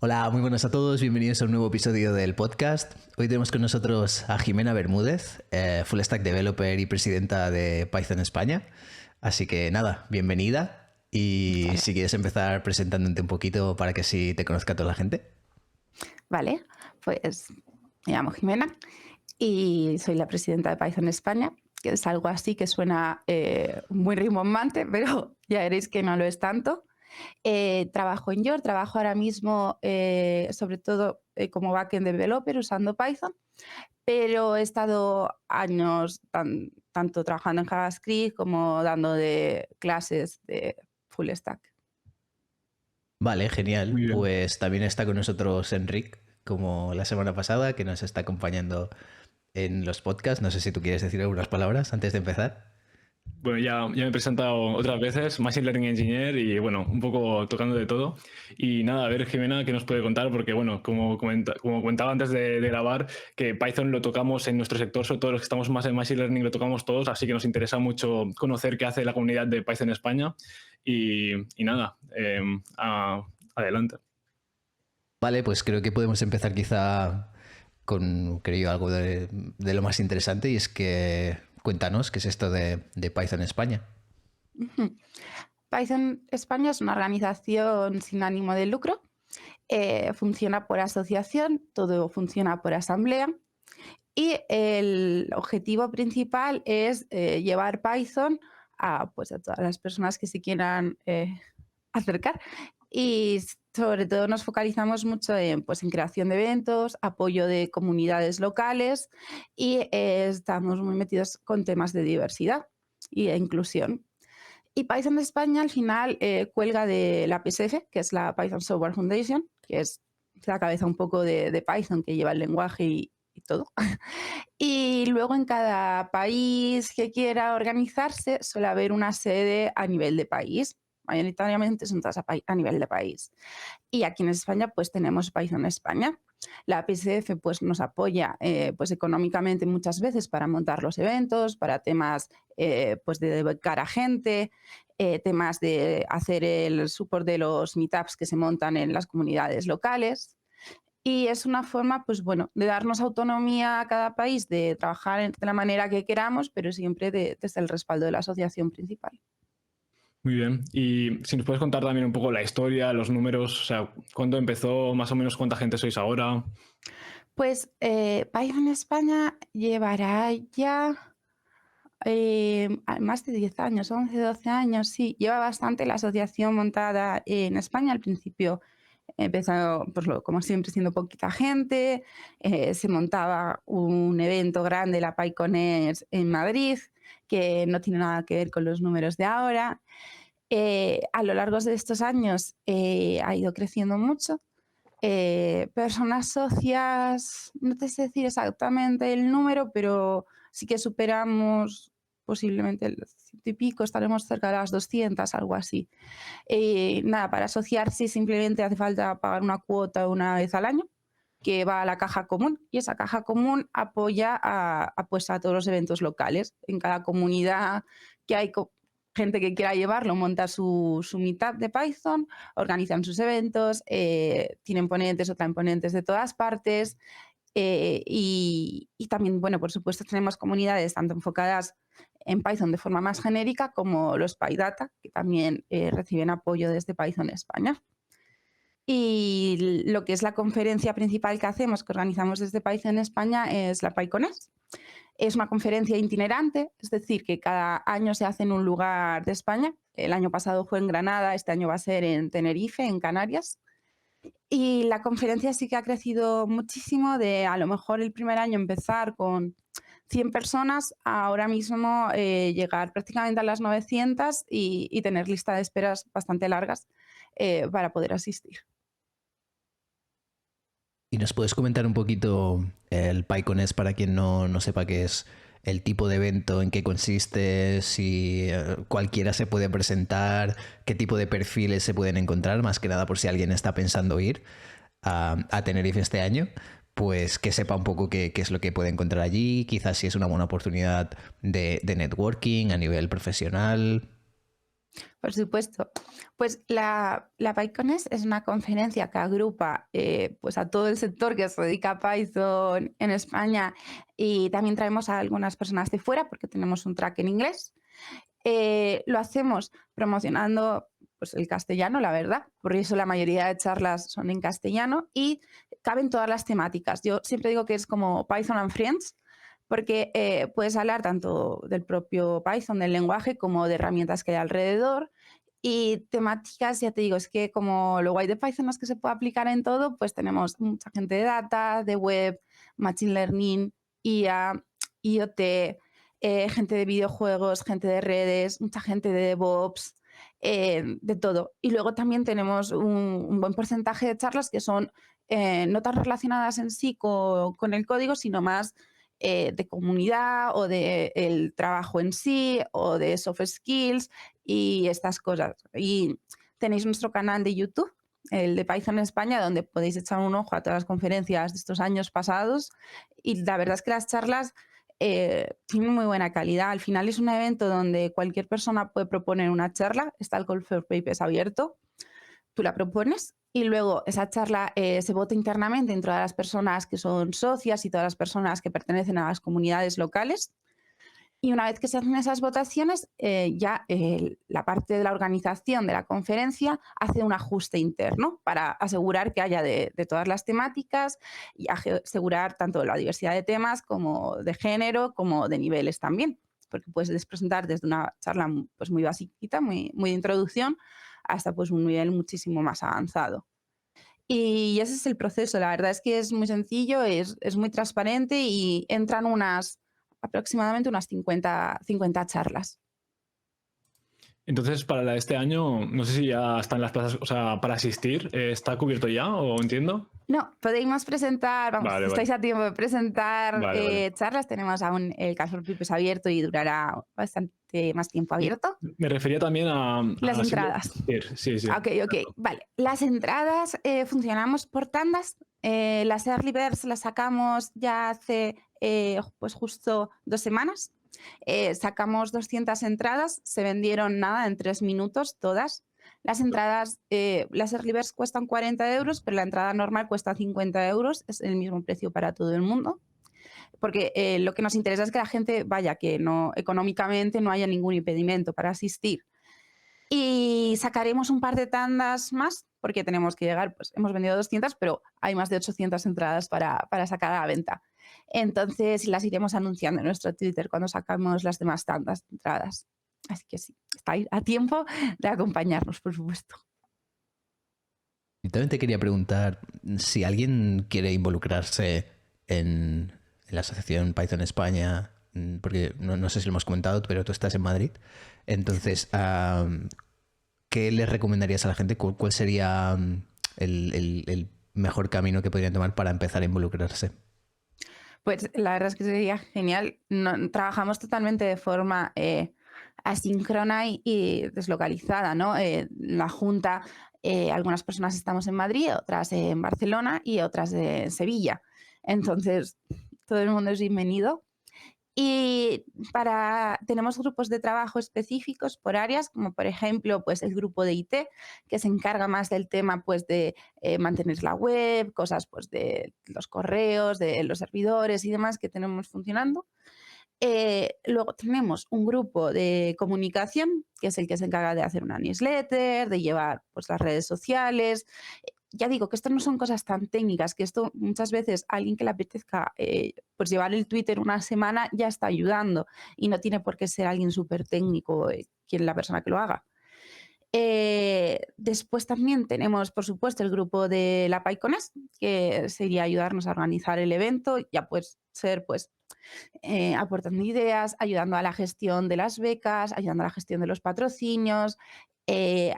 Hola, muy buenas a todos, bienvenidos a un nuevo episodio del podcast. Hoy tenemos con nosotros a Jimena Bermúdez, Full Stack Developer y presidenta de Python España. Así que nada, bienvenida y Vale. si quieres empezar presentándote un poquito para que así te conozca toda la gente. Vale, pues me llamo Jimena y soy la presidenta de Python España, que es algo así que suena muy rimbombante, pero ya veréis que no lo es tanto. Trabajo en York, trabajo ahora mismo sobre todo como backend developer usando Python, pero he estado años tanto trabajando en JavaScript como dando de clases de full stack. Vale, genial. Muy bien. Pues también está con nosotros Enric, como la semana pasada, que nos está acompañando en los podcasts. No sé si tú quieres decir algunas palabras antes de empezar. Bueno, ya me he presentado otras veces, Machine Learning Engineer y bueno, un poco tocando de todo. Y nada, a ver, Jimena, ¿qué nos puede contar? Porque bueno, como comentaba antes de grabar, que Python lo tocamos en nuestro sector, sobre todo los que estamos más en Machine Learning lo tocamos todos, así que nos interesa mucho conocer qué hace la comunidad de Python España. Y nada, adelante. Vale, pues creo que podemos empezar quizá con, creo yo, algo de lo más interesante y es que cuéntanos qué es esto de Python España. Ujú. Python España es una organización sin ánimo de lucro, funciona por asociación, todo funciona por asamblea y el objetivo principal es llevar Python pues, a todas las personas que se quieran acercar y sobre todo nos focalizamos mucho pues, en creación de eventos, apoyo de comunidades locales y estamos muy metidos con temas de diversidad e inclusión. Y Python de España al final cuelga de la PSF, que es la Python Software Foundation, que es la cabeza un poco de Python, que lleva el lenguaje y todo. Y luego en cada país que quiera organizarse suele haber una sede a nivel de país. Mayoritariamente son todas a nivel de país. Y aquí en España pues tenemos Python España. La PSF pues nos apoya pues económicamente muchas veces para montar los eventos, para temas pues de becar a gente, temas de hacer el support de los meetups que se montan en las comunidades locales. Y es una forma, pues bueno, de darnos autonomía a cada país, de trabajar de la manera que queramos, pero siempre desde el respaldo de la asociación principal. Muy bien. Y si nos puedes contar también un poco la historia, los números, o sea, cuándo empezó, más o menos cuánta gente sois ahora. Pues Python España llevará ya más de 10 años, 11, 12 años, sí. Lleva bastante la asociación montada en España. Al principio empezó, pues, como siempre, siendo poquita gente. Se montaba un evento grande, la PyConers, en Madrid, que no tiene nada que ver con los números de ahora. A lo largo de estos años ha ido creciendo mucho. Personas socias, no te sé decir exactamente el número, pero sí que superamos posiblemente el 100 y pico, estaremos cerca de las 200, algo así. Nada, para asociarse simplemente hace falta pagar una cuota una vez al año que va a la caja común y esa caja común apoya pues a todos los eventos locales. En cada comunidad que hay gente que quiera llevarlo, monta su meetup de Python, organizan sus eventos, tienen ponentes o traen ponentes de todas partes. Y también, bueno, por supuesto, tenemos comunidades tanto enfocadas en Python de forma más genérica como los PyData, que también reciben apoyo desde Python España. Y lo que es la conferencia principal que hacemos, que organizamos desde Python España, es la PyConest. Es una conferencia itinerante, es decir, que cada año se hace en un lugar de España. El año pasado fue en Granada, este año va a ser en Tenerife, en Canarias. Y la conferencia sí que ha crecido muchísimo, de a lo mejor el primer año empezar con 100 personas, a ahora mismo llegar prácticamente a las 900 y tener lista de esperas bastante largas para poder asistir. ¿Y nos puedes comentar un poquito el PyConest para quien no sepa qué es el tipo de evento, en qué consiste, si cualquiera se puede presentar, qué tipo de perfiles se pueden encontrar, más que nada por si alguien está pensando ir a Tenerife este año, pues que sepa un poco qué es lo que puede encontrar allí, quizás si es una buena oportunidad de networking a nivel profesional? Por supuesto. Pues la PyConest es una conferencia que agrupa pues a todo el sector que se dedica a Python en España y también traemos a algunas personas de fuera porque tenemos un track en inglés. Lo hacemos promocionando pues, el castellano, la verdad, por eso la mayoría de charlas son en castellano y caben todas las temáticas. Yo siempre digo que es como Python and Friends, porque puedes hablar tanto del propio Python, del lenguaje, como de herramientas que hay alrededor. Y temáticas, ya te digo, es que como lo guay de Python es que se puede aplicar en todo, pues tenemos mucha gente de data, de web, machine learning, IA, IoT, gente de videojuegos, gente de redes, mucha gente de DevOps, de todo. Y luego también tenemos un buen porcentaje de charlas que son no tan relacionadas en sí con el código, sino más de comunidad o del trabajo en sí o de soft skills y estas cosas. Y tenéis nuestro canal de YouTube, el de Python España, donde podéis echar un ojo a todas las conferencias de estos años pasados. Y la verdad es que las charlas tienen muy buena calidad. Al final es un evento donde cualquier persona puede proponer una charla, está el Call for Papers abierto, tú la propones y luego esa charla se vota internamente entre todas las personas que son socias y todas las personas que pertenecen a las comunidades locales. Y una vez que se hacen esas votaciones, ya la parte de la organización de la conferencia hace un ajuste interno para asegurar que haya de todas las temáticas y asegurar tanto la diversidad de temas como de género, como de niveles también. Porque puedes presentar desde una charla pues, muy basiquita, muy de introducción, hasta pues, un nivel muchísimo más avanzado. Y ese es el proceso. La verdad es que es muy sencillo, es muy transparente y entran aproximadamente unas 50 charlas. Entonces, para la de este año, no sé si ya están las plazas, o sea, para asistir, ¿está cubierto ya o entiendo? No, podemos presentar, vamos, Vale, estáis vale. a tiempo de presentar Vale, vale. charlas. Tenemos aún el Call for Papers abierto y durará bastante más tiempo abierto. Me refería también Las a entradas. asistir. Sí, sí. Ok, vale. Las entradas funcionamos por tandas. Las Early Birds las sacamos ya hace pues justo 2 semanas. Sacamos 200 entradas, se vendieron nada en 3 minutos todas. Las entradas, las Early Birds cuestan 40 euros, pero la entrada normal cuesta 50 euros, es el mismo precio para todo el mundo. Porque lo que nos interesa es que la gente vaya, que no económicamente no haya ningún impedimento para asistir. Y sacaremos un par de tandas más, porque tenemos que llegar, pues hemos vendido 200, pero hay más de 800 entradas para sacar a la venta. Entonces las iremos anunciando en nuestro Twitter cuando sacamos las demás tandas de entradas. Así que sí, estáis a tiempo de acompañarnos, por supuesto. Y también te quería preguntar si alguien quiere involucrarse en la asociación Python España, porque no sé si lo hemos comentado, pero tú estás en Madrid. Entonces, ¿qué le recomendarías a la gente? ¿Cuál sería el mejor camino que podrían tomar para empezar a involucrarse? Pues la verdad es que sería genial. Trabajamos totalmente de forma asíncrona y deslocalizada, ¿no? La Junta, algunas personas estamos en Madrid, otras en Barcelona y otras en Sevilla. Entonces, todo el mundo es bienvenido. Y tenemos grupos de trabajo específicos por áreas, como por ejemplo pues el grupo de IT, que se encarga más del tema pues, de mantener la web, cosas pues, de los correos, de los servidores y demás que tenemos funcionando. Luego tenemos un grupo de comunicación, que es el que se encarga de hacer una newsletter, de llevar pues, las redes sociales. Ya digo que esto no son cosas tan técnicas, que esto muchas veces a alguien que le apetezca pues llevar el Twitter una semana ya está ayudando y no tiene por qué ser alguien súper técnico quien la persona que lo haga. Después también tenemos, por supuesto, el grupo de la PyConest, que sería ayudarnos a organizar el evento, ya pues ser pues aportando ideas, ayudando a la gestión de las becas, ayudando a la gestión de los patrocinios,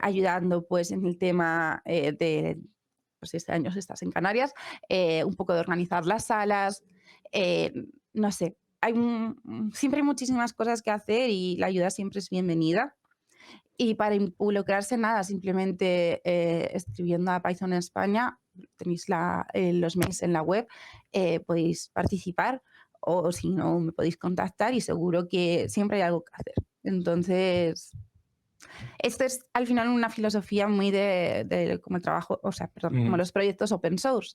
ayudando pues en el tema de, pues este año estás en Canarias, un poco de organizar las salas, no sé, siempre hay muchísimas cosas que hacer y la ayuda siempre es bienvenida. Y para involucrarse, nada, simplemente escribiendo a Python España, tenéis los mails en la web, podéis participar o si no, me podéis contactar y seguro que siempre hay algo que hacer. Entonces, Esto es al final una filosofía muy de como el trabajo, o sea, perdón, como Ujú. los proyectos open source.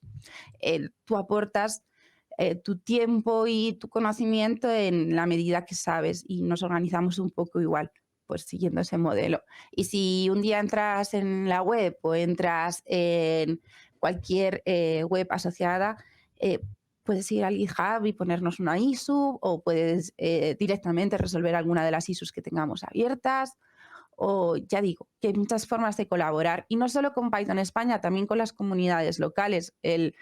Tú aportas tu tiempo y tu conocimiento en la medida que sabes y nos organizamos un poco igual, pues siguiendo ese modelo. Y si un día entras en la web o entras en cualquier web asociada, eh, puedes ir al GitHub y ponernos una ISU o puedes directamente resolver alguna de las ISUs que tengamos abiertas. O ya digo, que hay muchas formas de colaborar y no solo con Python España, también con las comunidades locales. El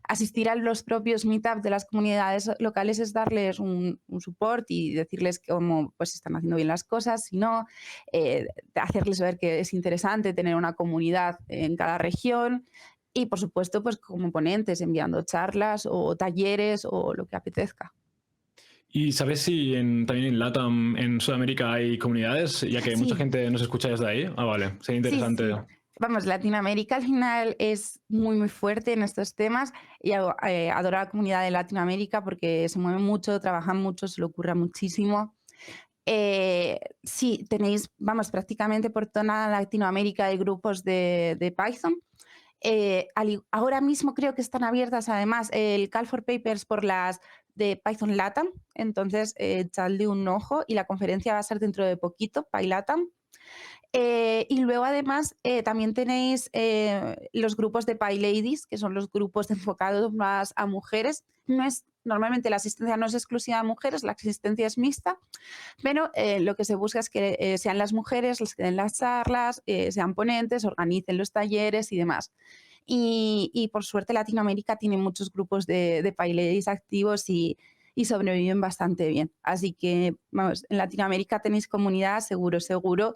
asistir a los propios meetups de las comunidades locales es darles un support y decirles cómo pues, están haciendo bien las cosas, si no, hacerles ver que es interesante tener una comunidad en cada región y, por supuesto, pues como ponentes, enviando charlas o talleres o lo que apetezca. ¿Y sabes si también en LATAM, en Sudamérica, hay comunidades? Ya que mucha Sí, gente nos escucha desde ahí. Ah, vale, sería sí, interesante. sí. Vamos, Latinoamérica al final es muy, muy fuerte en estos temas y adoro a la comunidad de Latinoamérica porque se mueve mucho, trabajan mucho, se le ocurra muchísimo. Sí, tenéis, vamos, prácticamente por toda Latinoamérica hay grupos de Python. Ahora mismo creo que están abiertas además el Call for Papers por las de Python Latam, entonces echadle un ojo y la conferencia va a ser dentro de poquito, PyLatam. Y luego además también tenéis los grupos de PyLadies, que son los grupos enfocados más a mujeres. Normalmente la asistencia no es exclusiva a mujeres, la asistencia es mixta, pero lo que se busca es que sean las mujeres las que den las charlas, sean ponentes, organicen los talleres y demás. Y por suerte Latinoamérica tiene muchos grupos de PyLadies activos y sobreviven bastante bien. Así que, vamos, en Latinoamérica tenéis comunidad, seguro, seguro.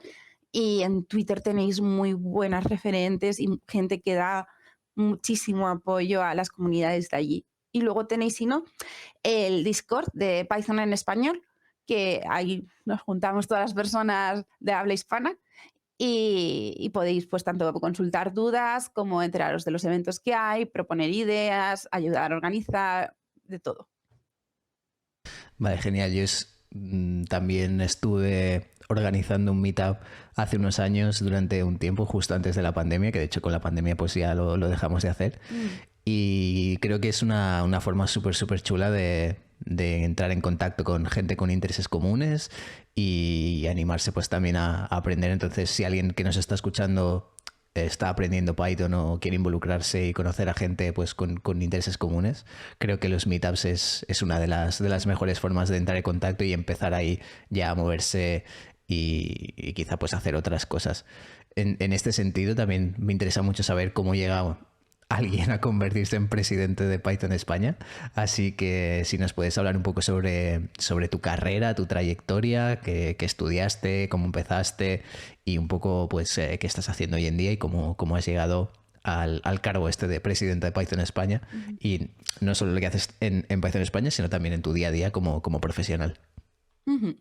Y en Twitter tenéis muy buenas referentes y gente que da muchísimo apoyo a las comunidades de allí. Y luego tenéis, si no, el Discord de Python en español, que ahí nos juntamos todas las personas de habla hispana y podéis pues tanto consultar dudas como enteraros de los eventos que hay, proponer ideas, ayudar a organizar, de todo. Vale, genial. También estuve organizando un meetup hace unos años durante un tiempo, justo antes de la pandemia, que de hecho con la pandemia pues ya lo dejamos de hacer. Mm. Y creo que es una forma súper, súper chula de entrar en contacto con gente con intereses comunes y animarse pues también a aprender. Entonces, si alguien que nos está escuchando está aprendiendo Python o quiere involucrarse y conocer a gente pues con intereses comunes, creo que los meetups es una de las mejores formas de entrar en contacto y empezar ahí ya a moverse y quizá pues hacer otras cosas. En este sentido también me interesa mucho saber cómo llega alguien a convertirse en presidente de Python España. Así que si nos puedes hablar un poco sobre tu carrera, tu trayectoria, qué estudiaste, cómo empezaste y un poco pues qué estás haciendo hoy en día y cómo has llegado al cargo este de presidente de Python España. Ujú. Y no solo lo que haces en Python España, sino también en tu día a día como profesional. Ujú.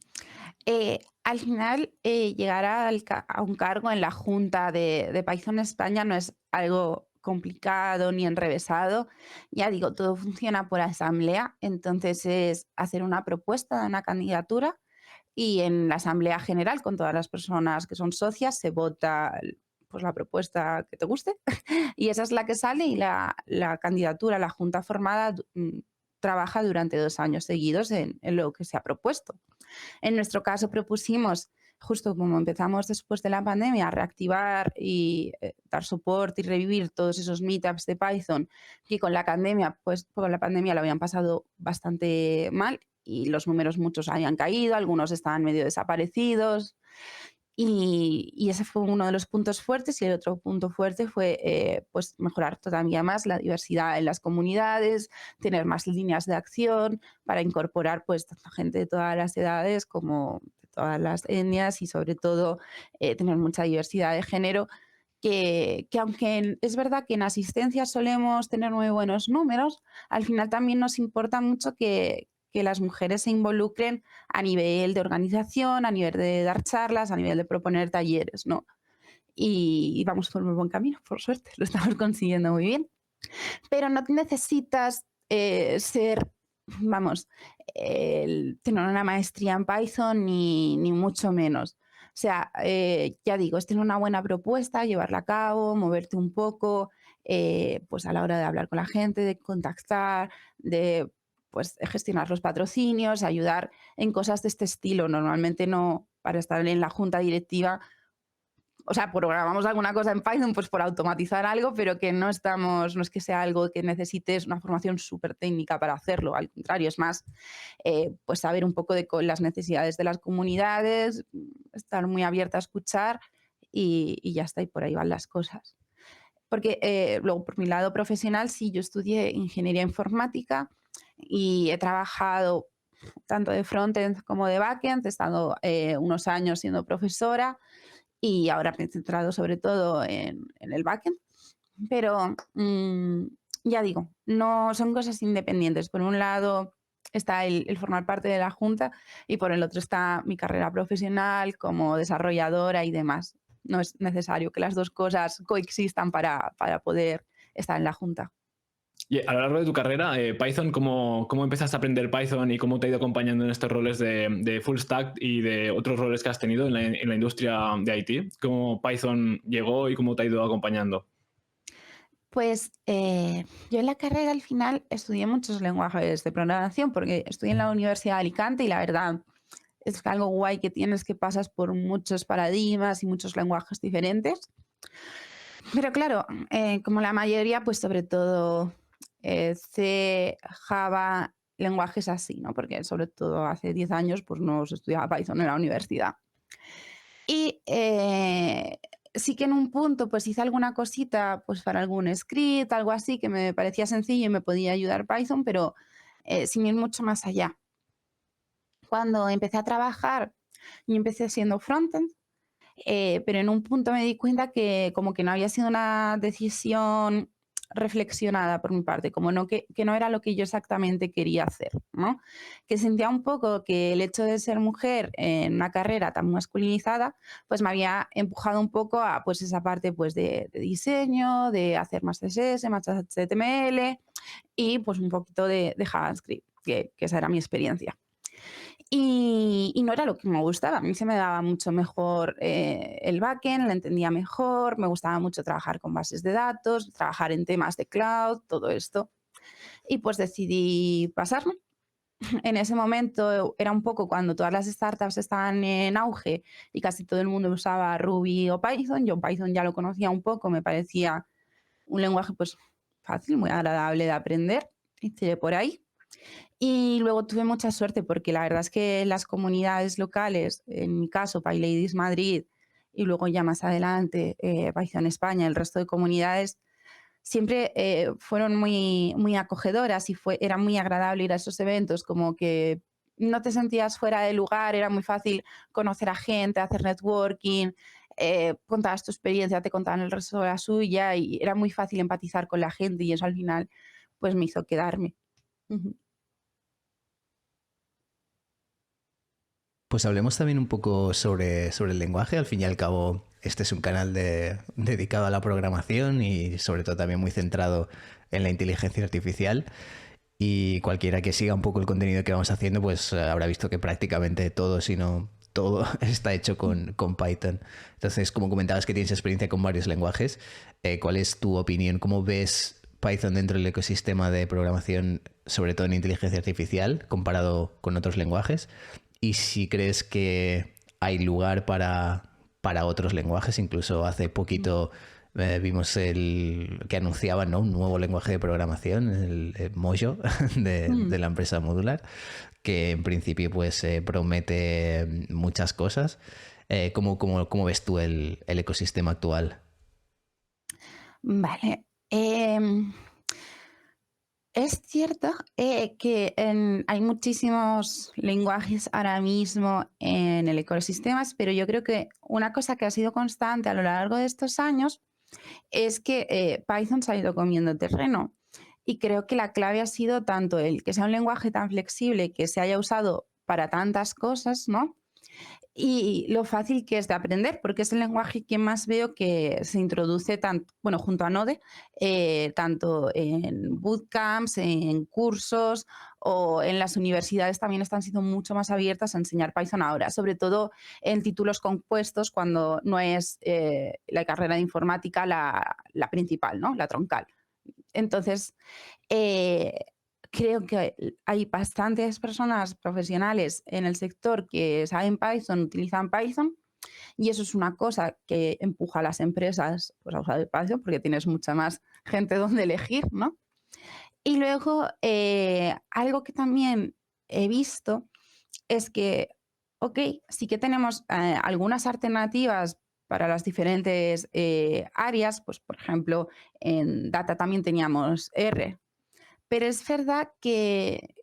Al final, llegar a un cargo en la junta de Python España no es algo complicado ni enrevesado. Ya digo, todo funciona por asamblea, entonces es hacer una propuesta de una candidatura y en la asamblea general, con todas las personas que son socias, se vota pues, la propuesta que te guste y esa es la que sale y la candidatura, la junta formada trabaja durante 2 años seguidos en lo que se ha propuesto. En nuestro caso propusimos, justo como empezamos después de la pandemia, reactivar y dar soporte y revivir todos esos meetups de Python que con la pandemia, pues con la pandemia lo habían pasado bastante mal y los números muchos habían caído, algunos estaban medio desaparecidos. Y ese fue uno de los puntos fuertes y el otro punto fuerte fue pues mejorar todavía más la diversidad en las comunidades, tener más líneas de acción para incorporar pues tanto gente de todas las edades como de todas las etnias y sobre todo tener mucha diversidad de género que aunque es verdad que en asistencia solemos tener muy buenos números, al final también nos importa mucho que las mujeres se involucren a nivel de organización, a nivel de dar charlas, a nivel de proponer talleres, ¿no? Y vamos por muy buen camino, por suerte, lo estamos consiguiendo muy bien. Pero no necesitas ser, vamos, tener una maestría en Python ni mucho menos. sea, ya digo, es tener una buena propuesta, llevarla a cabo, moverte un poco, pues a la hora de hablar con la gente, de contactar, de pues gestionar los patrocinios, ayudar en cosas de este estilo. Normalmente no para estar en la junta directiva, o sea, programamos alguna cosa en Python pues por automatizar algo, pero que no estamos, no es que sea algo que necesites una formación súper técnica para hacerlo, al contrario, es más, pues saber un poco de las necesidades de las comunidades, estar muy abierta a escuchar y ya está, y por ahí van las cosas. Porque luego, por mi lado profesional, sí, yo estudié ingeniería informática y he trabajado tanto de frontend como de backend, he estado unos años siendo profesora y ahora me he centrado sobre todo en el backend, pero ya digo, no son cosas independientes. Por un lado está el formar parte de la junta y por el otro está mi carrera profesional como desarrolladora y demás. No es necesario que las dos cosas coexistan para poder estar en la junta. Y a lo largo de tu carrera, Python, ¿cómo empezaste a aprender Python y cómo te ha ido acompañando en estos roles de full stack y de otros roles que has tenido en la industria de IT? ¿Cómo Python llegó y cómo te ha ido acompañando? Pues yo en la carrera al final estudié muchos lenguajes de programación porque estudié en la Universidad de Alicante y la verdad es algo guay que tienes que pasas por muchos paradigmas y muchos lenguajes diferentes. Pero claro, como la mayoría, pues sobre todo C, Java, lenguajes así, ¿no? Porque sobre todo hace 10 años pues no se estudiaba Python en la universidad. Y sí que en un punto pues hice alguna cosita pues para algún script, algo así que me parecía sencillo y me podía ayudar Python, pero sin ir mucho más allá. Cuando empecé a trabajar, yo empecé siendo frontend, pero en un punto me di cuenta que como que no había sido una decisión reflexionada por mi parte, como no, que no era lo que yo exactamente quería hacer, ¿no? Que sentía un poco que el hecho de ser mujer en una carrera tan masculinizada, pues me había empujado un poco a pues esa parte pues de diseño, de hacer más CSS, más HTML y pues un poquito de JavaScript, que esa era mi experiencia. Y no era lo que me gustaba. A mí se me daba mucho mejor el backend, lo entendía mejor, me gustaba mucho trabajar con bases de datos, trabajar en temas de cloud, todo esto. Y pues decidí pasarme. En ese momento era un poco cuando todas las startups estaban en auge y casi todo el mundo usaba Ruby o Python. Yo Python ya lo conocía un poco, me parecía un lenguaje pues fácil, muy agradable de aprender y tiré por ahí. Y luego tuve mucha suerte porque la verdad es que las comunidades locales, en mi caso, PyLadies Madrid y luego ya más adelante Python España, el resto de comunidades, siempre fueron muy acogedoras y era muy agradable ir a esos eventos, como que no te sentías fuera de lugar, era muy fácil conocer a gente, hacer networking, contabas tu experiencia, te contaban el resto de la suya y era muy fácil empatizar con la gente y eso al final pues me hizo quedarme. Ujú. Pues hablemos también un poco sobre el lenguaje. Al fin y al cabo, este es un canal dedicado a la programación y sobre todo también muy centrado en la inteligencia artificial. Y cualquiera que siga un poco el contenido que vamos haciendo, pues habrá visto que prácticamente todo, si no todo, está hecho con Python. Entonces, como comentabas que tienes experiencia con varios lenguajes, ¿cuál es tu opinión? ¿Cómo ves Python dentro del ecosistema de programación, sobre todo en inteligencia artificial, comparado con otros lenguajes? Y si crees que hay lugar para otros lenguajes, incluso hace poquito vimos que anunciaban, ¿no?, un nuevo lenguaje de programación, el Mojo, de la empresa Modular, que en principio pues promete muchas cosas. ¿Cómo ves tú el ecosistema actual? Vale. Es cierto que hay muchísimos lenguajes ahora mismo en el ecosistema, pero yo creo que una cosa que ha sido constante a lo largo de estos años es que Python se ha ido comiendo terreno. Y creo que la clave ha sido tanto el que sea un lenguaje tan flexible, que se haya usado para tantas cosas, ¿no? y lo fácil que es de aprender, porque es el lenguaje que más veo que se introduce bueno, junto a Node, tanto en bootcamps, en cursos o en las universidades también están siendo mucho más abiertas a enseñar Python ahora, sobre todo en títulos compuestos cuando no es la carrera de informática la principal, ¿no? La troncal. Entonces, eh, creo que hay bastantes personas profesionales en el sector que saben Python, utilizan Python, y eso es una cosa que empuja a las empresas, pues, a usar Python, porque tienes mucha más gente donde elegir, ¿no? Y luego, algo que también he visto es que, okey, sí que tenemos, algunas alternativas para las diferentes, áreas, pues, por ejemplo, en data también teníamos R, pero es verdad que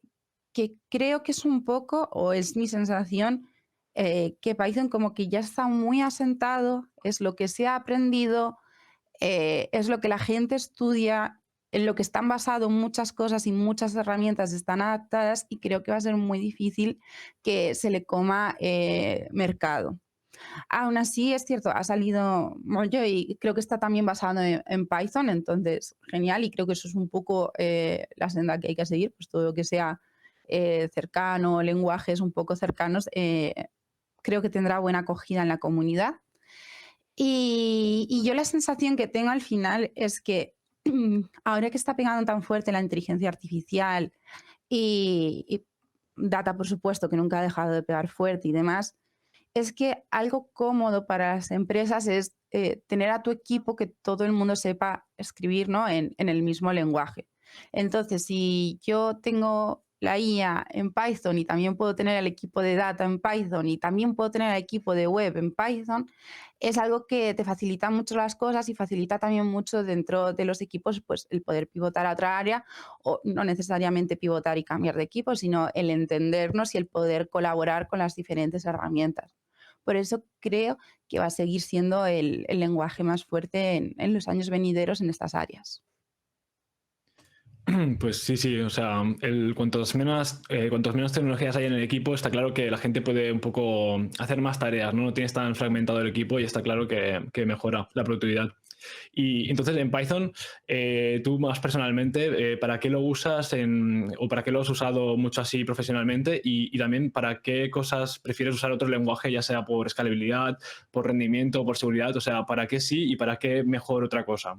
creo que es un poco, o es mi sensación, que Python como que ya está muy asentado, es lo que se ha aprendido, es lo que la gente estudia, en lo que están basado muchas cosas y muchas herramientas están adaptadas, y creo que va a ser muy difícil que se le coma, mercado. Aún así, es cierto, ha salido Mojo y creo que está también basado en Python, entonces genial, y creo que eso es un poco la senda que hay que seguir, pues todo lo que sea cercano, lenguajes un poco cercanos, creo que tendrá buena acogida en la comunidad. Y yo la sensación que tengo al final es que ahora que está pegando tan fuerte la inteligencia artificial y data, por supuesto, que nunca ha dejado de pegar fuerte y demás, es que algo cómodo para las empresas es tener a tu equipo que todo el mundo sepa escribir, ¿no? En el mismo lenguaje. Entonces, si yo tengo la IA en Python y también puedo tener el equipo de data en Python y también puedo tener el equipo de web en Python, es algo que te facilita mucho las cosas y facilita también mucho dentro de los equipos, pues el poder pivotar a otra área, o no necesariamente pivotar y cambiar de equipo, sino el entendernos y el poder colaborar con las diferentes herramientas. Por eso creo que va a seguir siendo el lenguaje más fuerte en los años venideros en estas áreas. Pues sí, sí, o sea, cuantos menos tecnologías hay en el equipo, está claro que la gente puede un poco hacer más tareas, ¿no? No tienes tan fragmentado el equipo y está claro que mejora la productividad. Y entonces en Python, tú más personalmente, ¿para qué lo usas o para qué lo has usado mucho así profesionalmente? Y también para qué cosas prefieres usar otro lenguaje, ya sea por escalabilidad, por rendimiento, por seguridad, o sea, ¿para qué sí y para qué mejor otra cosa?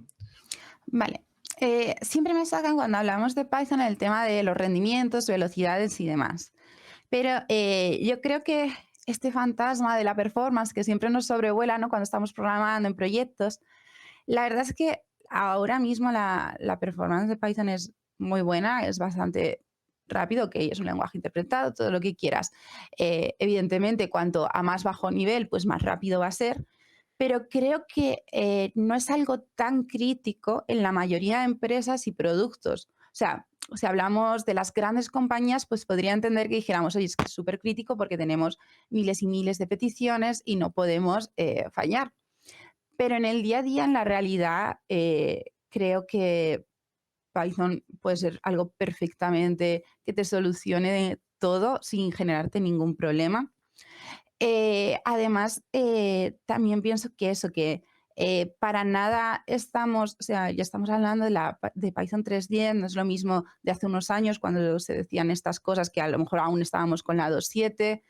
Vale. Siempre me sacan cuando hablamos de Python el tema de los rendimientos, velocidades y demás. Pero yo creo que este fantasma de la performance que siempre nos sobrevuela, ¿no? Cuando estamos programando en proyectos, la verdad es que ahora mismo la performance de Python es muy buena, es bastante rápido, que es un lenguaje interpretado, todo lo que quieras. Evidentemente, cuanto a más bajo nivel, pues más rápido va a ser, pero creo que no es algo tan crítico en la mayoría de empresas y productos. O sea, si hablamos de las grandes compañías, pues podría entender que dijéramos, oye, es que es súper crítico porque tenemos miles y miles de peticiones y no podemos fallar. Pero en el día a día, en la realidad, creo que Python puede ser algo perfectamente que te solucione todo sin generarte ningún problema. Además, también pienso que eso, que para nada estamos, o sea, ya estamos hablando de Python 3.10, no es lo mismo de hace unos años cuando se decían estas cosas que a lo mejor aún estábamos con la 2.7.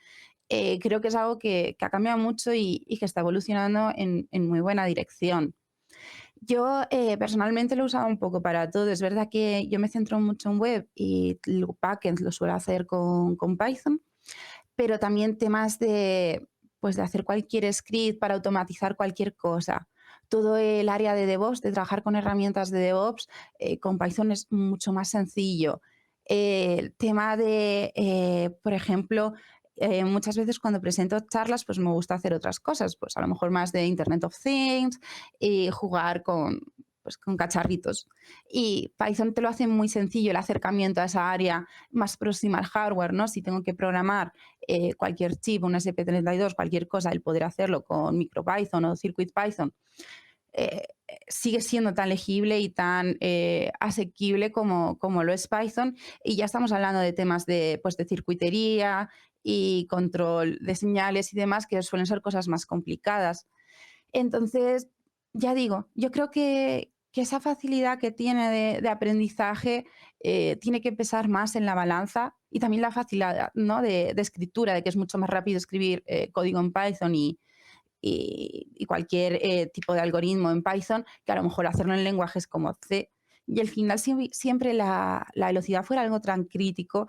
Creo que es algo que ha cambiado mucho y que está evolucionando en muy buena dirección. Yo personalmente lo he usado un poco para todo. Es verdad que yo me centro mucho en web y el backend lo suelo hacer con Python, pero también temas de, pues, de hacer cualquier script para automatizar cualquier cosa. Todo el área de DevOps, de trabajar con herramientas de DevOps, con Python es mucho más sencillo. El tema de, por ejemplo, muchas veces cuando presento charlas, pues me gusta hacer otras cosas, pues a lo mejor más de Internet of Things y jugar pues, con cacharritos. Y Python te lo hace muy sencillo el acercamiento a esa área más próxima al hardware, ¿no? Si tengo que programar cualquier chip, un SP32, cualquier cosa, el poder hacerlo con MicroPython o CircuitPython, sigue siendo tan legible y tan asequible como lo es Python. Y ya estamos hablando de temas de, pues, de circuitería y control de señales y demás, que suelen ser cosas más complicadas. Entonces, ya digo, yo creo que esa facilidad que tiene de aprendizaje tiene que pesar más en la balanza y también la facilidad, ¿no? de escritura, de que es mucho más rápido escribir código en Python y cualquier tipo de algoritmo en Python, que a lo mejor hacerlo en lenguajes como C. Y al final siempre la velocidad fuera algo tan crítico,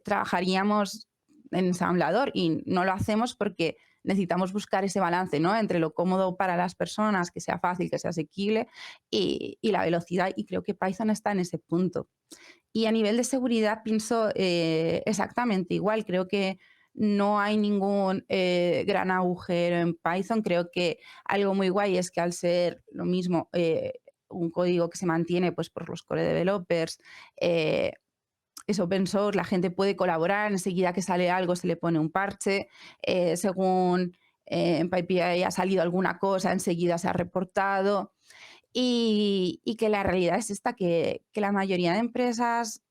trabajaríamos en ensamblador y no lo hacemos porque necesitamos buscar ese balance, ¿no? Entre lo cómodo para las personas, que sea fácil, que sea asequible, y la velocidad. Y creo que Python está en ese punto. Y a nivel de seguridad pienso exactamente igual. Creo que no hay ningún gran agujero en Python. Creo que algo muy guay es que al ser lo mismo, un código que se mantiene pues, por los core developers, es open source, la gente puede colaborar, enseguida que sale algo se le pone un parche, según en PyPI ha salido alguna cosa, enseguida se ha reportado. Y que la realidad es esta, que la mayoría de empresas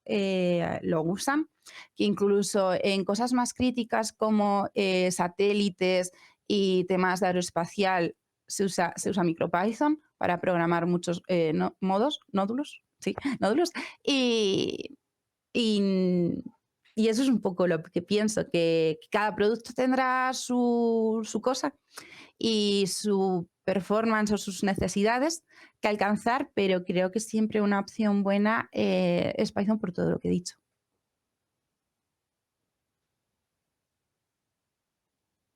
lo usan, que incluso en cosas más críticas como satélites y temas de aeroespacial se usa MicroPython para programar muchos nódulos, sí, nódulos. Y, y, y eso es un poco lo que pienso, que cada producto tendrá su cosa y su performance o sus necesidades que alcanzar, pero creo que siempre una opción buena es Python por todo lo que he dicho.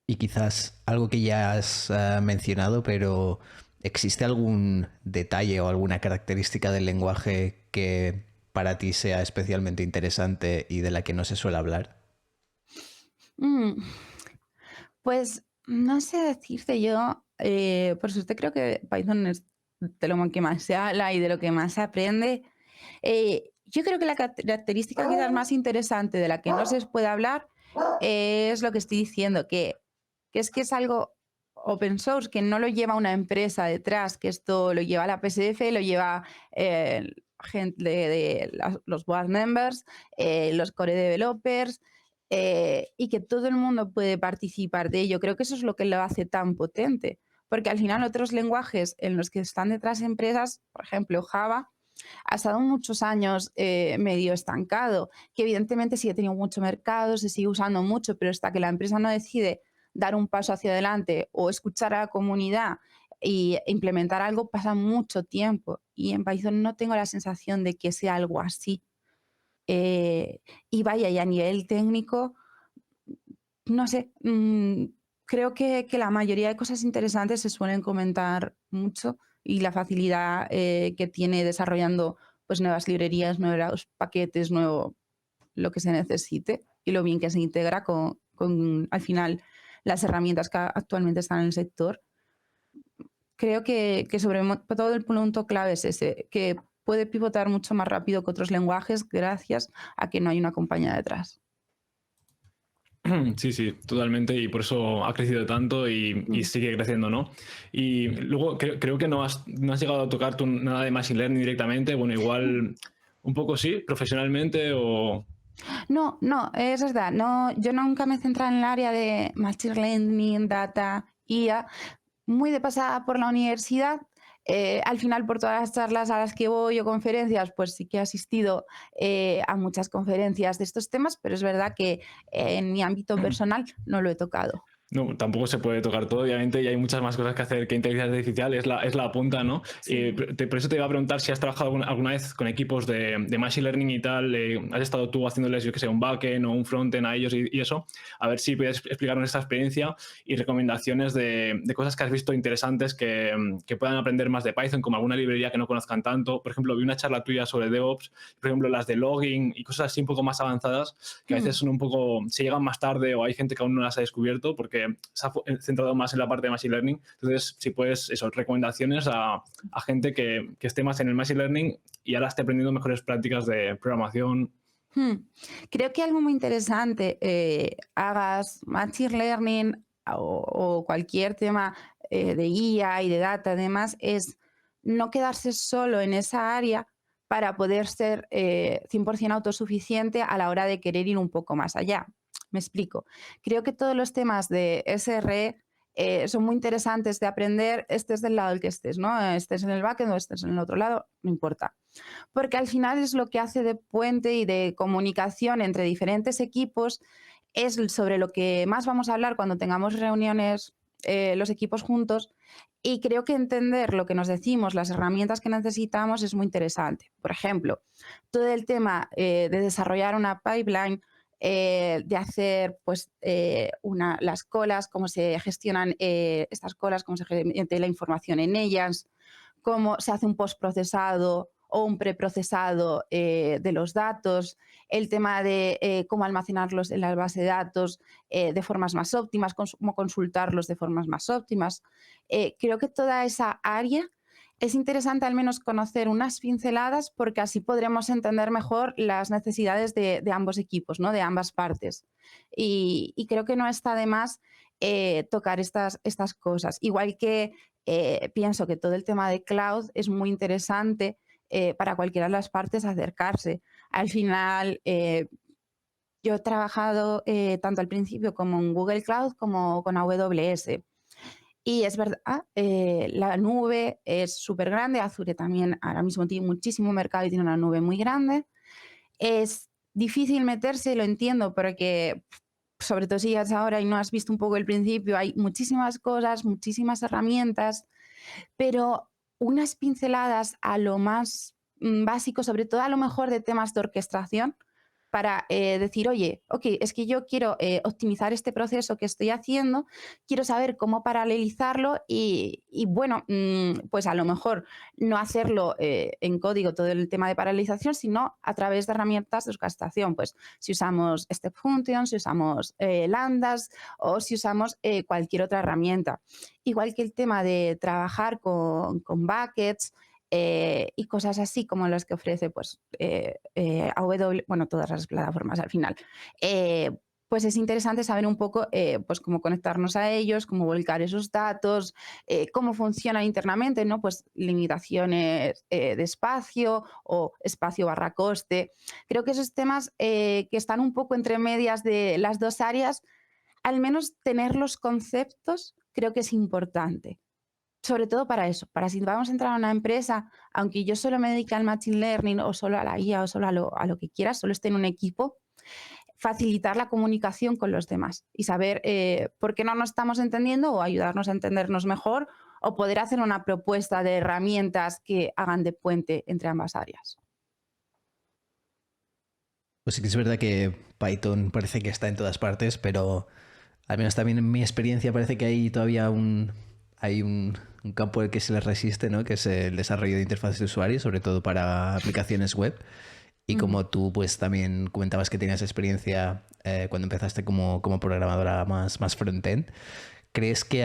Y quizás algo que ya has mencionado, pero ¿existe algún detalle o alguna característica del lenguaje que para ti sea especialmente interesante y de la que no se suele hablar? Mm, Pues no sé decirte yo, por suerte creo que Python es de lo que más se habla y de lo que más se aprende. Yo creo que la característica quizás más interesante de la que no se puede hablar es lo que estoy diciendo, que es algo open source, que no lo lleva una empresa detrás, que esto lo lleva la PSF, lo lleva gente los board members, los core developers, y que todo el mundo puede participar de ello. Creo que eso es lo que lo hace tan potente, porque al final otros lenguajes en los que están detrás empresas, por ejemplo Java, ha estado muchos años medio estancado, que evidentemente sí ha tenido mucho mercado, se sigue usando mucho, pero hasta que la empresa no decide dar un paso hacia adelante o escuchar a la comunidad e implementar algo, pasa mucho tiempo. Y en Python no tengo la sensación de que sea algo así. Y vaya, y a nivel técnico, no sé, creo que la mayoría de cosas interesantes se suelen comentar mucho y la facilidad que tiene desarrollando pues, nuevas librerías, nuevos paquetes, nuevo lo que se necesite y lo bien que se integra con al final las herramientas que actualmente están en el sector. Creo que sobre todo el punto clave es ese, que puede pivotar mucho más rápido que otros lenguajes gracias a que no hay una compañía detrás. Sí, sí, totalmente, y por eso ha crecido tanto y sigue creciendo, ¿no? Y luego creo que no has llegado a tocar tú nada de Machine Learning directamente, bueno, igual un poco sí, profesionalmente o... No, no, es verdad. No, yo nunca me he centrado en el área de Machine Learning, Data, IA, muy de pasada por la universidad. Al final, por todas las charlas a las que voy o conferencias, pues sí que he asistido a muchas conferencias de estos temas, pero es verdad que en mi ámbito personal no lo he tocado. No, tampoco se puede tocar todo, obviamente, y hay muchas más cosas que hacer que inteligencia artificial, es la punta, ¿no? Sí. Por eso te iba a preguntar si has trabajado alguna vez con equipos de Machine Learning y tal, has estado tú haciéndoles, yo que sé, un backend o un frontend a ellos y eso, a ver si puedes explicarnos esta experiencia y recomendaciones de cosas que has visto interesantes que puedan aprender más de Python, como alguna librería que no conozcan tanto. Por ejemplo, vi una charla tuya sobre DevOps, por ejemplo, las de logging y cosas así un poco más avanzadas, que a veces son un poco, se llegan más tarde o hay gente que aún no las ha descubierto porque se ha centrado más en la parte de Machine Learning. Entonces, si puedes, eso, recomendaciones a gente que esté más en el Machine Learning y ahora esté aprendiendo mejores prácticas de programación. Creo que algo muy interesante, hagas Machine Learning o cualquier tema de IA y de data, además, es no quedarse solo en esa área para poder ser 100% autosuficiente a la hora de querer ir un poco más allá. Me explico. Creo que todos los temas de SRE son muy interesantes de aprender, estés del lado del que estés, ¿no? Estés en el backend o estés en el otro lado, no importa. Porque al final es lo que hace de puente y de comunicación entre diferentes equipos, es sobre lo que más vamos a hablar cuando tengamos reuniones los equipos juntos, y creo que entender lo que nos decimos, las herramientas que necesitamos es muy interesante. Por ejemplo, todo el tema de desarrollar una pipeline, de hacer pues, las colas, cómo se gestionan estas colas, cómo se mete la información en ellas, cómo se hace un postprocesado o un preprocesado de los datos, el tema de cómo almacenarlos en la base de datos de formas más óptimas, cómo consultarlos de formas más óptimas. Creo que toda esa área es interesante al menos conocer unas pinceladas, porque así podremos entender mejor las necesidades de ambos equipos, ¿no? De ambas partes. Y creo que no está de más tocar estas cosas. Igual que pienso que todo el tema de cloud es muy interesante para cualquiera de las partes acercarse. Al final, yo he trabajado tanto al principio como en Google Cloud como con AWS. Y es verdad, la nube es súper grande. Azure también ahora mismo tiene muchísimo mercado y tiene una nube muy grande. Es difícil meterse, lo entiendo, porque sobre todo si llegas ahora y no has visto un poco el principio, hay muchísimas cosas, muchísimas herramientas, pero unas pinceladas a lo más básico, sobre todo a lo mejor de temas de orquestación, para decir, oye, ok, es que yo quiero optimizar este proceso que estoy haciendo, quiero saber cómo paralelizarlo y bueno, pues a lo mejor no hacerlo en código todo el tema de paralelización, sino a través de herramientas de orquestación, pues si usamos Step Function, si usamos Lambdas o si usamos cualquier otra herramienta. Igual que el tema de trabajar con buckets, y cosas así como las que ofrece pues, AW, bueno, todas las plataformas al final. Pues es interesante saber un poco pues cómo conectarnos a ellos, cómo volcar esos datos, cómo funcionan internamente, ¿no? Pues limitaciones de espacio o espacio barra coste. Creo que esos temas que están un poco entre medias de las dos áreas, al menos tener los conceptos, creo que es importante. Sobre todo para eso, para si vamos a entrar a una empresa, aunque yo solo me dedique al machine learning o solo a la IA o solo a lo que quiera, solo esté en un equipo, facilitar la comunicación con los demás y saber por qué no nos estamos entendiendo o ayudarnos a entendernos mejor o poder hacer una propuesta de herramientas que hagan de puente entre ambas áreas. Pues sí que es verdad que Python parece que está en todas partes, pero al menos también en mi experiencia parece que hay todavía un campo al que se le resiste, ¿no? Que es el desarrollo de interfaces de usuario, sobre todo para aplicaciones web. Y como tú pues también comentabas que tenías experiencia cuando empezaste como programadora más frontend, ¿crees que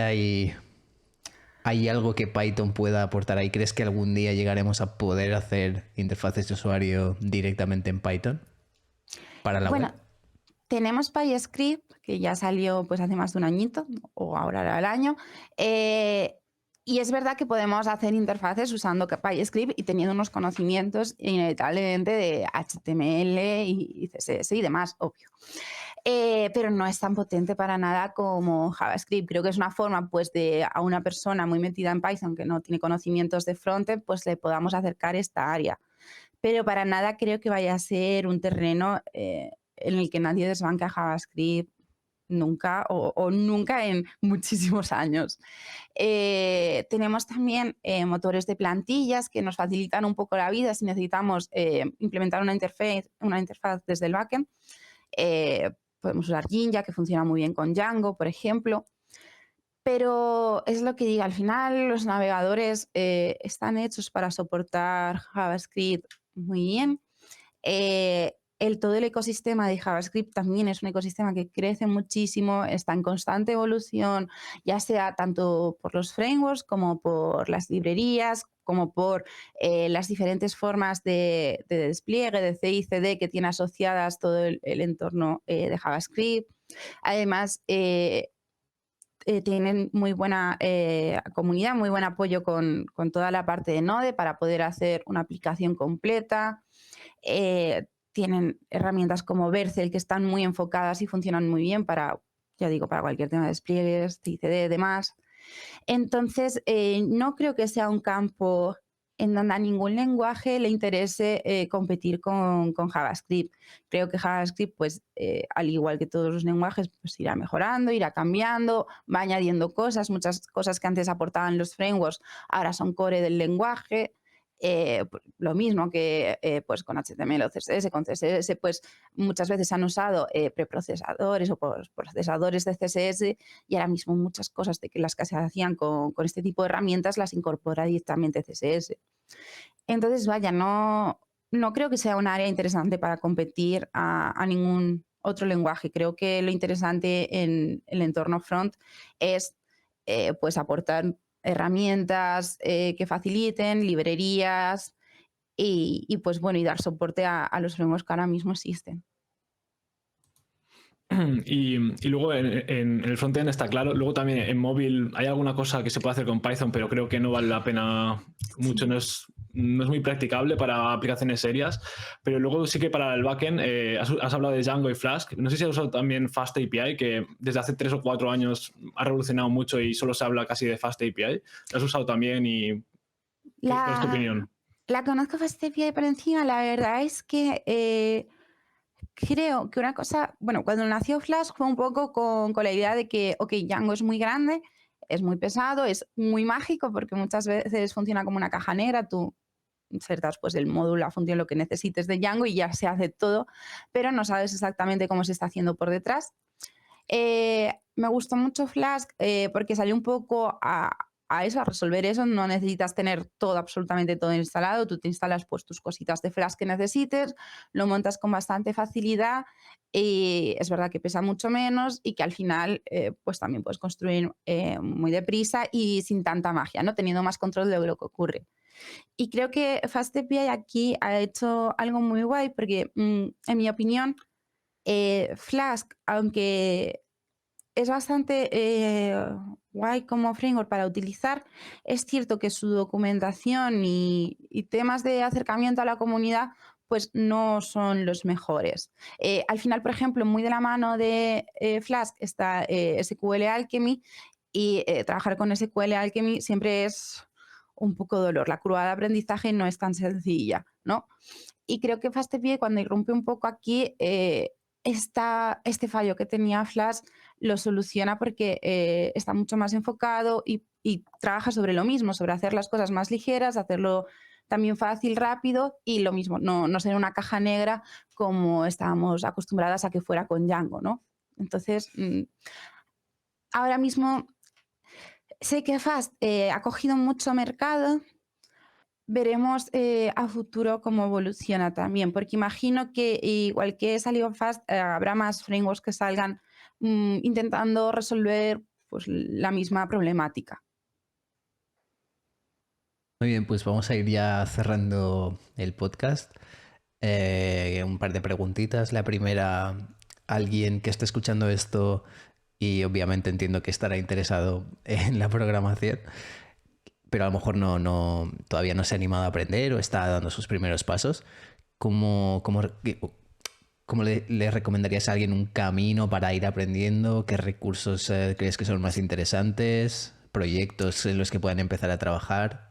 hay algo que Python pueda aportar ahí? ¿Crees que algún día llegaremos a poder hacer interfaces de usuario directamente en Python para la web? Tenemos PyScript, que ya salió pues hace más de un añito, o ahora al año, y es verdad que podemos hacer interfaces usando PyScript y teniendo unos conocimientos inevitablemente de HTML y CSS y demás, obvio. Pero no es tan potente para nada como JavaScript. Creo que es una forma pues de a una persona muy metida en Python que no tiene conocimientos de frontend, pues le podamos acercar esta área. Pero para nada creo que vaya a ser un terreno en el que nadie desbanque a JavaScript nunca o nunca en muchísimos años. Tenemos también motores de plantillas que nos facilitan un poco la vida si necesitamos implementar una interfaz desde el backend. Podemos usar Jinja, que funciona muy bien con Django, por ejemplo. Pero es lo que digo, al final los navegadores están hechos para soportar JavaScript muy bien. Todo el ecosistema de JavaScript también es un ecosistema que crece muchísimo, está en constante evolución, ya sea tanto por los frameworks como por las librerías, como por las diferentes formas de despliegue de C y CD que tiene asociadas todo el entorno de JavaScript. Además, tienen muy buena comunidad, muy buen apoyo con toda la parte de Node para poder hacer una aplicación completa. tienen herramientas como Vercel que están muy enfocadas y funcionan muy bien para, ya digo, para cualquier tema de despliegues, CICD, demás. Entonces, no creo que sea un campo en donde a ningún lenguaje le interese competir con JavaScript. Creo que JavaScript, pues, al igual que todos los lenguajes, pues irá mejorando, irá cambiando, va añadiendo cosas, muchas cosas que antes aportaban los frameworks, ahora son core del lenguaje. Lo mismo que pues con HTML o CSS, con CSS, pues muchas veces han usado preprocesadores o procesadores de CSS y ahora mismo muchas cosas de que las que se hacían con este tipo de herramientas las incorpora directamente CSS. Entonces, vaya, no creo que sea un área interesante para competir a ningún otro lenguaje. Creo que lo interesante en el entorno front es pues aportar herramientas que faciliten, librerías pues bueno, y dar soporte a los frameworks que ahora mismo existen. Y luego en el frontend está claro. Luego también en móvil hay alguna cosa que se puede hacer con Python, pero creo que no vale la pena mucho, Sí. no es muy practicable para aplicaciones serias. Pero luego sí que para el backend has hablado de Django y Flask. No sé si has usado también Fast API, que desde hace 3 o 4 años ha revolucionado mucho y solo se habla casi de Fast API. ¿Lo has usado también y cuál es tu opinión? La conozco Fast API por encima. La verdad es que creo que una cosa, bueno, cuando nació Flask fue un poco con la idea de que, ok, Django es muy grande, es muy pesado, es muy mágico porque muchas veces funciona como una caja negra, tú insertas pues el módulo, la función, lo que necesites de Django y ya se hace todo, pero no sabes exactamente cómo se está haciendo por detrás. Me gustó mucho Flask porque salió un poco a eso, a resolver eso. No necesitas tener todo, absolutamente todo instalado. Tú te instalas pues tus cositas de Flask que necesites, lo montas con bastante facilidad y es verdad que pesa mucho menos y que al final pues también puedes construir muy deprisa y sin tanta magia, ¿no? Teniendo más control de lo que ocurre. Y creo que FastAPI aquí ha hecho algo muy guay porque, en mi opinión, Flask, aunque es bastante guay como framework para utilizar, es cierto que su documentación y temas de acercamiento a la comunidad pues no son los mejores. Al final, por ejemplo, muy de la mano de Flask está SQL Alchemy y trabajar con SQL Alchemy siempre es un poco dolor. La curva de aprendizaje no es tan sencilla, ¿no? Y creo que FastAPI cuando irrumpe un poco aquí, este fallo que tenía Flask lo soluciona porque está mucho más enfocado y trabaja sobre lo mismo, sobre hacer las cosas más ligeras, hacerlo también fácil, rápido y lo mismo, no ser una caja negra como estábamos acostumbradas a que fuera con Django, ¿no? Entonces, ahora mismo sé que Fast ha cogido mucho mercado. Veremos a futuro cómo evoluciona también, porque imagino que igual que salió Fast, habrá más frameworks que salgan intentando resolver pues, la misma problemática. Muy bien, pues vamos a ir ya cerrando el podcast. Un par de preguntitas. La primera, alguien que esté escuchando esto y obviamente entiendo que estará interesado en la programación, pero a lo mejor todavía no se ha animado a aprender o está dando sus primeros pasos. ¿Cómo le recomendarías a alguien un camino para ir aprendiendo? ¿Qué recursos crees que son más interesantes? ¿Proyectos en los que puedan empezar a trabajar?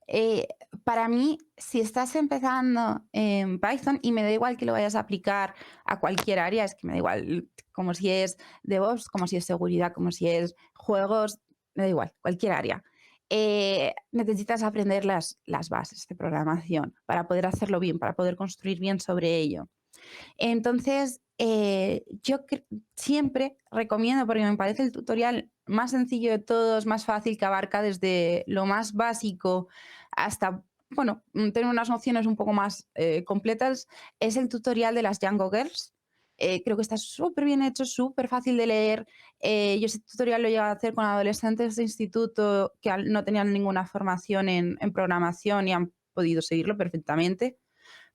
Eh, para mí, si estás empezando en Python, y me da igual que lo vayas a aplicar a cualquier área, es que me da igual, como si es DevOps, como si es seguridad, como si es juegos, me da igual, cualquier área. Necesitas aprender las bases de programación para poder hacerlo bien, para poder construir bien sobre ello. Entonces, yo siempre recomiendo, porque me parece el tutorial más sencillo de todos, más fácil, que abarca desde lo más básico hasta, bueno, tener unas nociones un poco más completas, es el tutorial de las Django Girls. Creo que está súper bien hecho, súper fácil de leer. Yo ese tutorial lo llevo a hacer con adolescentes de instituto que no tenían ninguna formación en programación y han podido seguirlo perfectamente.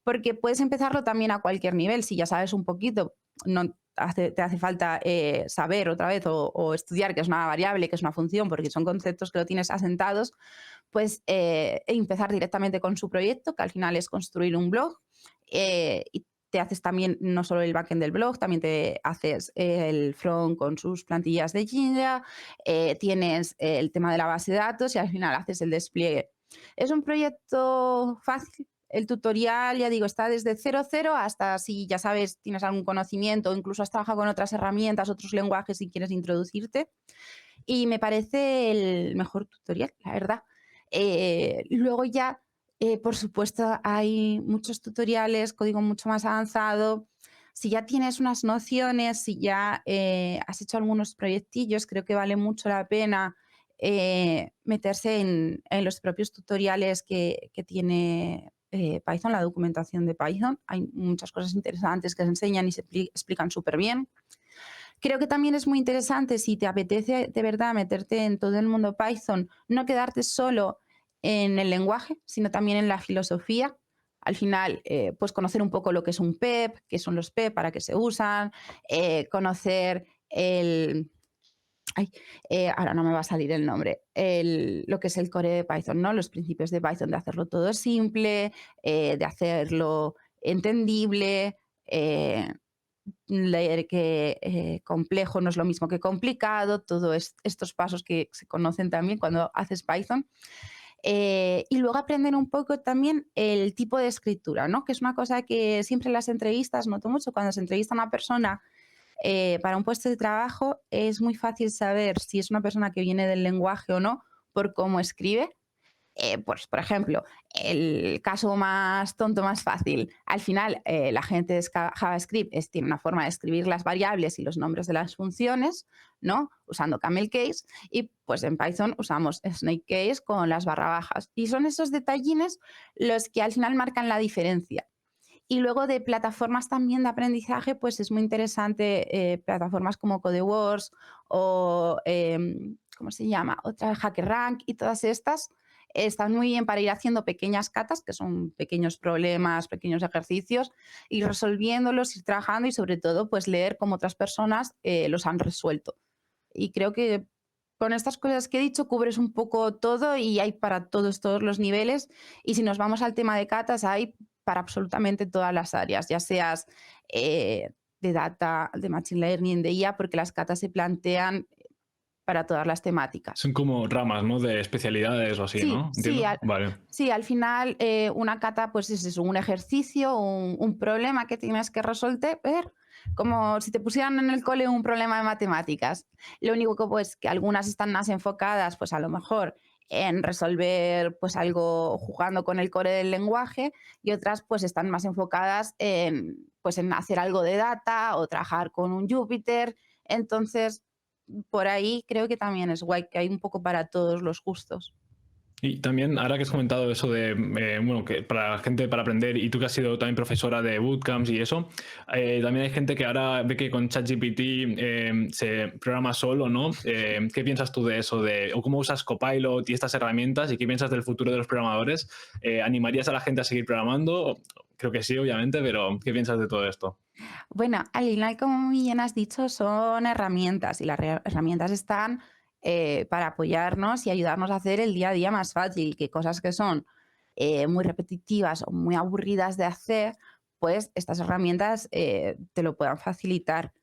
Porque puedes empezarlo también a cualquier nivel. Si ya sabes un poquito, no te hace falta saber otra vez o estudiar qué es una variable, qué es una función, porque son conceptos que lo tienes asentados, pues empezar directamente con su proyecto, que al final es construir un blog y te haces también no solo el backend del blog, también te haces el front con sus plantillas de Jinja, tienes el tema de la base de datos y al final haces el despliegue. Es un proyecto fácil. El tutorial, ya digo, está desde 0.0 hasta si ya sabes, tienes algún conocimiento o incluso has trabajado con otras herramientas, otros lenguajes y quieres introducirte. Y me parece el mejor tutorial, la verdad. Luego ya, por supuesto, hay muchos tutoriales, código mucho más avanzado. Si ya tienes unas nociones, si ya has hecho algunos proyectillos, creo que vale mucho la pena meterse en los propios tutoriales que tiene Python, la documentación de Python. Hay muchas cosas interesantes que se enseñan y se explican súper bien. Creo que también es muy interesante si te apetece de verdad meterte en todo el mundo Python, no quedarte solo en el lenguaje, sino también en la filosofía. Al final, pues conocer un poco lo que es un PEP, qué son los PEP, para qué se usan, conocer el... Ay, ahora no me va a salir el nombre, lo que es el core de Python, ¿no? Los principios de Python, de hacerlo todo simple, de hacerlo entendible, leer que complejo no es lo mismo que complicado, todos estos pasos que se conocen también cuando haces Python. Y luego aprender un poco también el tipo de escritura, ¿no? Que es una cosa que siempre en las entrevistas noto mucho. Cuando se entrevista a una persona para un puesto de trabajo, es muy fácil saber si es una persona que viene del lenguaje o no por cómo escribe. Pues, por ejemplo, el caso más tonto, más fácil. Al final, la gente de JavaScript tiene una forma de escribir las variables y los nombres de las funciones, ¿no? Usando camel case. Y pues en Python usamos snake case con las barra bajas. Y son esos detallines los que al final marcan la diferencia. Y luego de plataformas también de aprendizaje, pues es muy interesante plataformas como CodeWars o, ¿cómo se llama? Otra, HackerRank y todas estas están muy bien para ir haciendo pequeñas catas, que son pequeños problemas, pequeños ejercicios, ir resolviéndolos, ir trabajando y sobre todo pues leer cómo otras personas los han resuelto. Y creo que con estas cosas que he dicho cubres un poco todo y hay para todos los niveles. Y si nos vamos al tema de catas, hay para absolutamente todas las áreas, ya seas de data, de machine learning, de IA, porque las catas se plantean para todas las temáticas. Son como ramas, ¿no? De especialidades o así, Sí, ¿no? ¿Entiendo? Vale. sí, al final una cata pues es eso, un ejercicio, un problema que tienes que resolver, como si te pusieran en el cole un problema de matemáticas. Lo único que pues que algunas están más enfocadas pues a lo mejor en resolver pues algo jugando con el core del lenguaje y otras pues están más enfocadas en pues en hacer algo de data o trabajar con un Jupyter. Entonces, por ahí creo que también es guay que hay un poco para todos los gustos. Y también, ahora que has comentado eso de, bueno, que para la gente para aprender, y tú que has sido también profesora de bootcamps y eso, también hay gente que ahora ve que con ChatGPT se programa solo, ¿no? ¿Qué piensas tú de eso? ¿O cómo usas Copilot y estas herramientas? ¿Y qué piensas del futuro de los programadores? ¿Animarías a la gente a seguir programando? Creo que sí, obviamente, pero ¿qué piensas de todo esto? Bueno, al final, como bien has dicho, son herramientas y las herramientas están para apoyarnos y ayudarnos a hacer el día a día más fácil, que cosas que son muy repetitivas o muy aburridas de hacer, pues estas herramientas te lo puedan facilitar.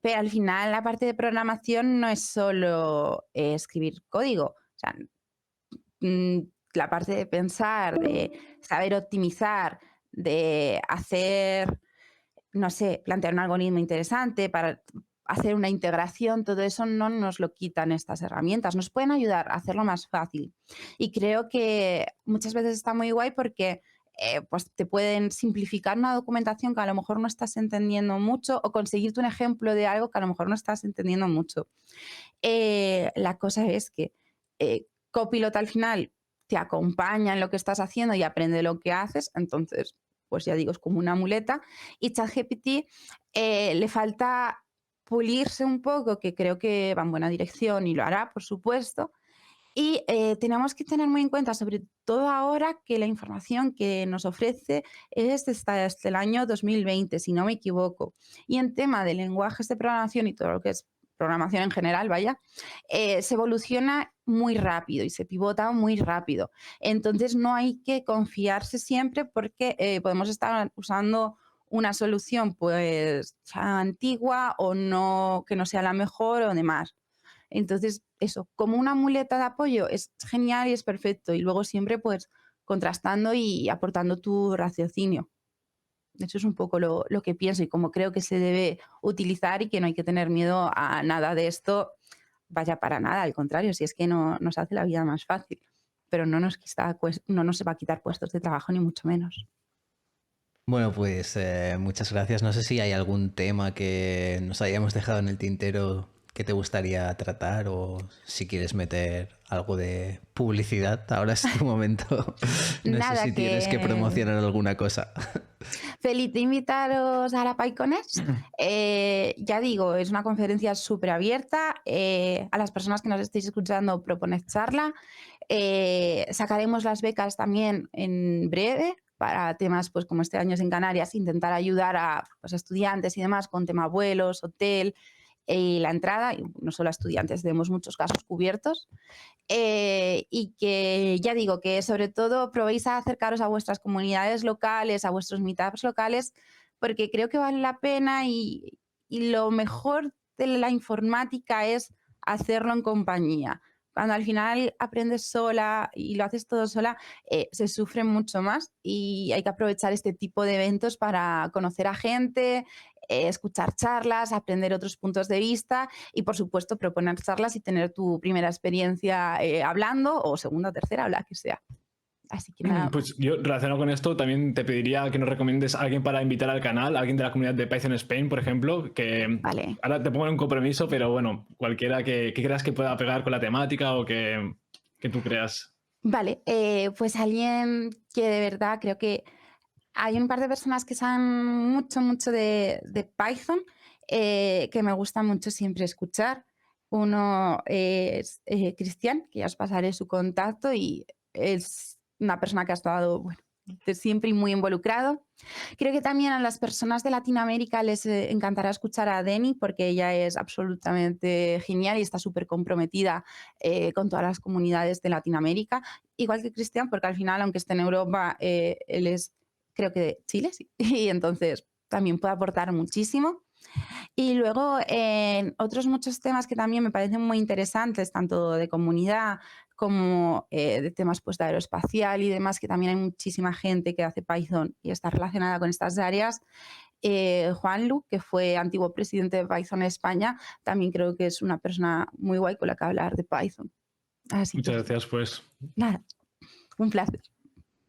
Pero al final la parte de programación no es solo escribir código. O sea, mm, la parte de pensar, de saber optimizar, de hacer, no sé, plantear un algoritmo interesante para hacer una integración, todo eso no nos lo quitan estas herramientas, nos pueden ayudar a hacerlo más fácil. Y creo que muchas veces está muy guay porque pues te pueden simplificar una documentación que a lo mejor no estás entendiendo mucho o conseguirte un ejemplo de algo que a lo mejor no estás entendiendo mucho. La cosa es que Copilot al final te acompaña en lo que estás haciendo y aprende lo que haces, entonces, pues ya digo, es como una muleta. Y ChatGPT le falta pulirse un poco, que creo que va en buena dirección y lo hará, por supuesto. Y tenemos que tener muy en cuenta, sobre todo ahora, que la información que nos ofrece es desde el año 2020, si no me equivoco. Y en tema de lenguajes de programación y todo lo que es programación en general, vaya, se evoluciona muy rápido y se pivota muy rápido. Entonces no hay que confiarse siempre porque podemos estar usando una solución pues ya antigua o no, que no sea la mejor o demás. Entonces, eso, como una muleta de apoyo es genial y es perfecto. Y luego siempre pues contrastando y aportando tu raciocinio. Eso es un poco lo que pienso y cómo creo que se debe utilizar y que no hay que tener miedo a nada de esto, vaya para nada, al contrario, si es que no, nos hace la vida más fácil, pero no nos va a quitar puestos de trabajo ni mucho menos. Bueno, pues muchas gracias. No sé si hay algún tema que nos hayamos dejado en el tintero que te gustaría tratar o si quieres meter algo de publicidad. Ahora es tu momento. No sé Nada, si tienes que promocionar alguna cosa. Feliz de invitaros a la PyConEx. Ya digo, es una conferencia súper abierta. A las personas que nos estéis escuchando, proponed charla. Sacaremos las becas también en breve para temas, pues como este año es en Canarias, intentar ayudar a pues, estudiantes y demás con tema vuelos, hotel y la entrada, y no solo a estudiantes, tenemos muchos casos cubiertos. Y que ya digo que sobre todo probéis a acercaros a vuestras comunidades locales, a vuestros meetups locales, porque creo que vale la pena y lo mejor de la informática es hacerlo en compañía. Cuando al final aprendes sola y lo haces todo sola, se sufre mucho más y hay que aprovechar este tipo de eventos para conocer a gente, escuchar charlas, aprender otros puntos de vista y, por supuesto, proponer charlas y tener tu primera experiencia hablando o segunda o tercera o la que sea. Así que nada. Pues yo, relacionado con esto, también te pediría que nos recomiendes a alguien para invitar al canal, alguien de la comunidad de Python Spain, por ejemplo, que Vale. ahora te pongo en un compromiso, pero bueno, cualquiera que creas que pueda pegar con la temática o que tú creas. Vale, pues alguien que de verdad creo que hay un par de personas que saben mucho de Python que me gusta mucho siempre escuchar. Uno es Cristian, que ya os pasaré su contacto y es una persona que ha estado bueno, de siempre y muy involucrado. Creo que también a las personas de Latinoamérica les encantará escuchar a Deni porque ella es absolutamente genial y está súper comprometida con todas las comunidades de Latinoamérica, igual que Cristian, porque al final, aunque esté en Europa, él es creo que de Chile, sí, y entonces también puede aportar muchísimo. Y luego otros muchos temas que también me parecen muy interesantes, tanto de comunidad como de temas pues, de aeroespacial y demás, que también hay muchísima gente que hace Python y está relacionada con estas áreas. Juan Lu, que fue antiguo presidente de Python España, también creo que es una persona muy guay con la que hablar de Python. Así Muchas que, gracias, pues. nada, un placer.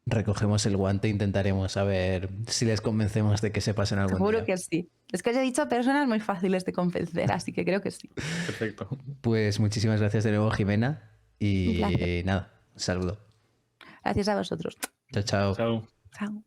Recogemos el guante e intentaremos a ver si les convencemos de que se pasen algún Seguro día. que sí. Es que os he dicho personas muy fáciles de convencer, así que creo que sí. Perfecto. Pues muchísimas gracias de nuevo, Jimena. Un placer. Y nada, un saludo. Gracias a vosotros. Chao, chao. Chao. Chao.